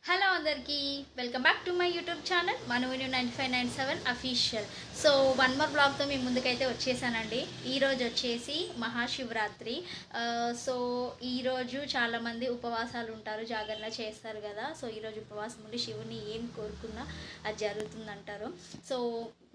Hello అందరికీ welcome back to my YouTube channel మనవిని 9597 official. So one more బ్లాగ్తో మీ ముందుకైతే వచ్చేసానండి. ఈరోజు వచ్చేసి మహాశివరాత్రి. సో ఈరోజు చాలామంది ఉపవాసాలు ఉంటారు, జాగరణ చేస్తారు కదా. సో ఈరోజు ఉపవాసం ఉండి శివుని ఏం కోరుకున్నా అది జరుగుతుందంటారు. సో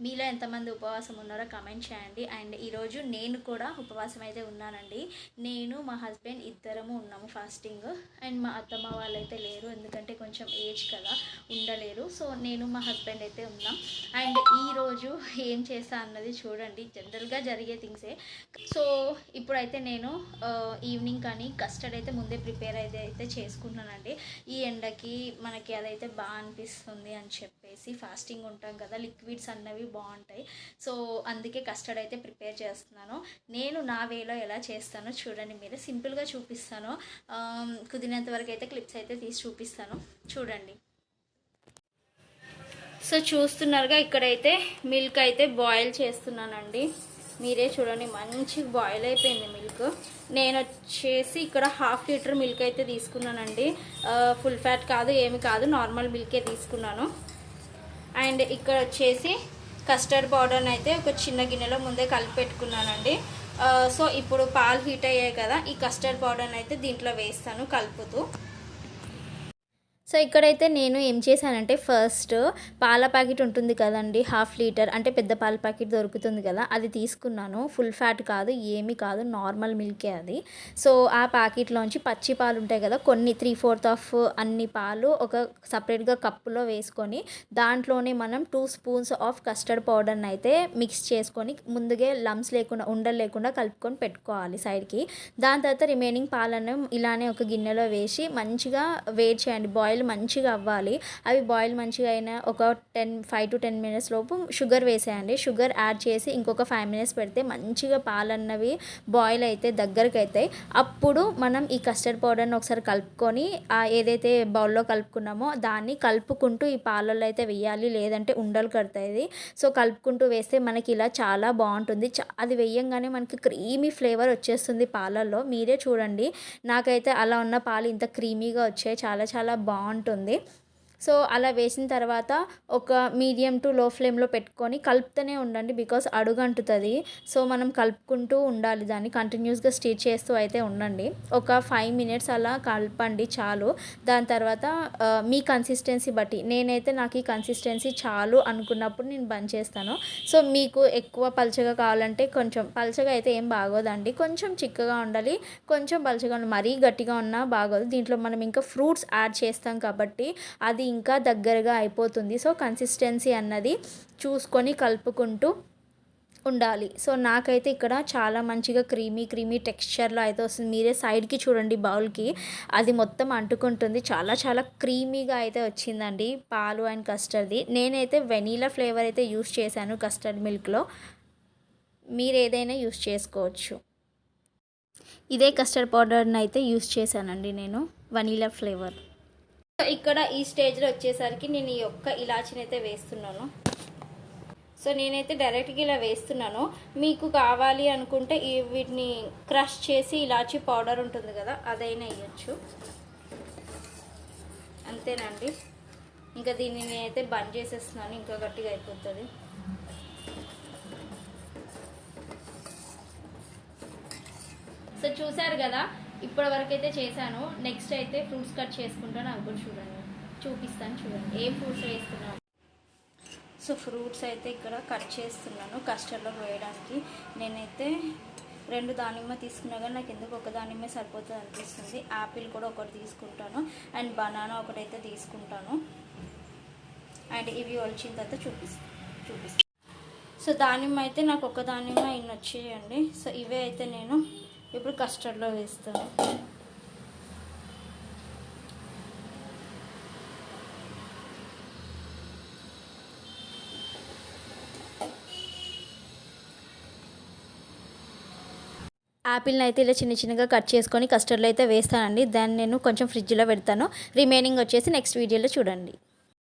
మీలో ఎంతమంది ఉపవాసం ఉన్నారో కమెంట్ చేయండి. అండ్ ఈరోజు నేను కూడా ఉపవాసం అయితే ఉన్నానండి. నేను మా హస్బెండ్ ఇద్దరము ఉన్నాము ఫాస్టింగ్. అండ్ మా అత్తమ్మ వాళ్ళైతే లేరు, ఎందుకంటే కొంచెం ఏజ్ కదా, ఉండలేరు. సో నేను మా హస్బెండ్ అయితే ఉన్నాం. అండ్ ఈరోజు ఏం చేస్తా అన్నది చూడండి, జనరల్గా జరిగే థింగ్సే. సో ఇప్పుడైతే నేను ఈవినింగ్ కానీ కస్టర్డ్ అయితే ముందే ప్రిపేర్ అయితే చేసుకుంటున్నానండి. ఈ ఎండకి మనకి అదైతే బాగా అనిపిస్తుంది అని చెప్పేసి ఫాస్టింగ్ ఉంటాం కదా, లిక్విడ్స్ అన్నవి బాగుంటాయి. సో అందుకే కస్టర్డ్ అయితే ప్రిపేర్ చేస్తున్నాను. నేను నా వేలో ఎలా చేస్తానో చూడండి, మీరు సింపుల్గా చూపిస్తాను. కుదిరినంత వరకు అయితే క్లిప్స్ అయితే తీసి చూపిస్తాను, చూడండి. సో చూస్తున్నారుగా, ఇక్కడైతే మిల్క్ అయితే బాయిల్ చేస్తున్నానండి. మీరే చూడండి, మంచి బాయిల్ అయిపోయింది మిల్క్. నేను వచ్చేసి ఇక్కడ 1/2 లీటర్ మిల్క్ అయితే తీసుకున్నానండి. ఫుల్ ఫ్యాట్ కాదు, ఏమి కాదు, నార్మల్ మిల్కే తీసుకున్నాను. అండ్ ఇక్కడ వచ్చేసి కస్టర్డ్ పౌడర్ని అయితే ఒక చిన్న గిన్నెలో ముందే కలిపి పెట్టుకున్నానండి. సో ఇప్పుడు పాలు హీట్ అయ్యాయి కదా, ఈ కస్టర్డ్ పౌడర్ని అయితే దీంట్లో వేస్తాను కలుపుతూ. సో ఇక్కడైతే నేను ఏం చేశానంటే, ఫస్ట్ పాల ప్యాకెట్ ఉంటుంది కదండి, 1/2 లీటర్ అంటే పెద్ద పాల ప్యాకెట్ దొరుకుతుంది కదా, అది తీసుకున్నాను. ఫుల్ ఫ్యాట్ కాదు, ఏమీ కాదు, నార్మల్ మిల్కే అది. సో ఆ ప్యాకెట్లోంచి పచ్చి పాలు ఉంటాయి కదా, కొన్ని 3/4 ఆఫ్ అన్ని పాలు ఒక సపరేట్గా కప్పులో వేసుకొని దాంట్లోనే మనం 2 స్పూన్స్ ఆఫ్ కస్టర్డ్ పౌడర్ని అయితే మిక్స్ చేసుకొని ముందుగా లమ్స్ లేకుండా, ఉండలు లేకుండా కలుపుకొని పెట్టుకోవాలి సైడ్కి. దాని తర్వాత రిమైనింగ్ పాలను ఇలానే ఒక గిన్నెలో వేసి మంచిగా వేడి చేయండి. బాయిల్ మంచిగా అవ్వాలి. అవి బాయిల్ మంచిగా అయినా ఒక 5 to 10 minutes లోపు షుగర్ వేసేయండి. షుగర్ యాడ్ చేసి ఇంకొక 5 minutes పెడితే మంచిగా పాలన్నవి బాయిల్ అయితే దగ్గరకు అవుతాయి. అప్పుడు మనం ఈ కస్టర్డ్ పౌడర్ని ఒకసారి కలుపుకొని ఏదైతే బౌల్లో కలుపుకున్నామో దాన్ని కలుపుకుంటూ ఈ పాలల్లో అయితే వేయాలి, లేదంటే ఉండలు కడతాయి. సో కలుపుకుంటూ వేస్తే మనకి ఇలా చాలా బాగుంటుంది. అది వేయంగానే మనకి క్రీమీ ఫ్లేవర్ వచ్చేస్తుంది పాలల్లో. మీరే చూడండి, నాకైతే అలా ఉన్న పాలు ఇంత క్రీమీగా వచ్చాయి, చాలా చాలా బాగుంటుంది. సో అలా వేసిన తర్వాత ఒక మీడియం టు లో ఫ్లేమ్లో పెట్టుకొని కలుపుతూనే ఉండండి, బికాస్ అడుగంటుతుంది. సో మనం కలుపుకుంటూ ఉండాలి, దాన్ని కంటిన్యూస్గా స్టిర్ చేస్తూ అయితే ఉండండి. ఒక 5 minutes అలా కలపండి చాలు. దాని తర్వాత మీ కన్సిస్టెన్సీ బట్టి, నేనైతే నాకు ఈ కన్సిస్టెన్సీ చాలు అనుకున్నప్పుడు నేను బంద్ చేస్తాను. సో మీకు ఎక్కువ పలుచగా కావాలంటే, కొంచెం పలుచగా అయితే ఏం బాగోదండి, కొంచెం చిక్కగా ఉండాలి, కొంచెం పలుచగా ఉండాలి, మరీ గట్టిగా ఉన్నా బాగోదు. దీంట్లో మనం ఇంకా ఫ్రూట్స్ యాడ్ చేస్తాం కాబట్టి అది ఇంకా దగ్గరగా అయిపోతుంది. సో కన్సిస్టెన్సీ అన్నది చూసుకొని కలుపుకుంటూ ఉండాలి. సో నాకైతే ఇక్కడ చాలా మంచిగా క్రీమీ టెక్స్చర్లో అయితే వస్తుంది. మీరే సైడ్కి చూడండి, బౌల్కి అది మొత్తం అంటుకుంటుంది. చాలా చాలా క్రీమీగా అయితే వచ్చిందండి పాలు అండ్ కస్టర్డ్ది. నేనైతే వెనీలా ఫ్లేవర్ అయితే యూస్ చేశాను కస్టర్డ్ మిల్క్లో, మీరు ఏదైనా యూస్ చేసుకోవచ్చు. ఇదే కస్టర్డ్ పౌడర్ని అయితే యూస్ చేశానండి నేను, వనీలా ఫ్లేవర్. ఇక్కడ ఈ స్టేజ్లో వచ్చేసరికి నేను ఈ ఒక్క ఇలాచీని అయితే వేస్తున్నాను. సో నేనైతే డైరెక్ట్గా ఇలా వేస్తున్నాను. మీకు కావాలి అనుకుంటే వీటిని క్రష్ చేసి ఇలాచీ పౌడర్ ఉంటుంది కదా, అదైనా వేయచ్చు. అంతేనండి, ఇంకా దీన్ని నేనైతే బంద్ చేసేస్తున్నాను, ఇంకా గట్టిగా అయిపోతుంది. సో చూసారు కదా, ఇప్పటి వరకు అయితే చేశాను. నెక్స్ట్ అయితే ఫ్రూట్స్ కట్ చేసుకుంటాను, అవి కూడా చూడండి, చూపిస్తాను. చూడండి ఏం ఫ్రూట్స్ వేస్తున్నాను. సో ఫ్రూట్స్ అయితే ఇక్కడ కట్ చేస్తున్నాను కస్టర్డ్లో వేయడానికి. నేనైతే 2 దానిమ్మ తీసుకున్నా కానీ నాకు ఎందుకు ఒక దానిమ్మే సరిపోతుంది అనిపిస్తుంది. యాపిల్ కూడా ఒకటి తీసుకుంటాను, అండ్ బనానా ఒకటైతే తీసుకుంటాను. అండ్ ఇవి వచ్చిన తర్వాత చూపిస్తాను. సో దానిమ్మ అయితే నాకు ఒక దానిమ్మ ఇన్ని వచ్చేయండి. సో ఇవే అయితే నేను ఇప్పుడు కస్టర్డ్లో వేస్తాను. యాపిల్ని అయితే ఇలా చిన్నగా కట్ చేసుకొని కస్టర్డ్లో అయితే వేస్తానండి. దాన్ని నేను కొంచెం ఫ్రిడ్జ్లో పెడతాను. రిమైనింగ్ వచ్చేసి నెక్స్ట్ వీడియోలో చూడండి.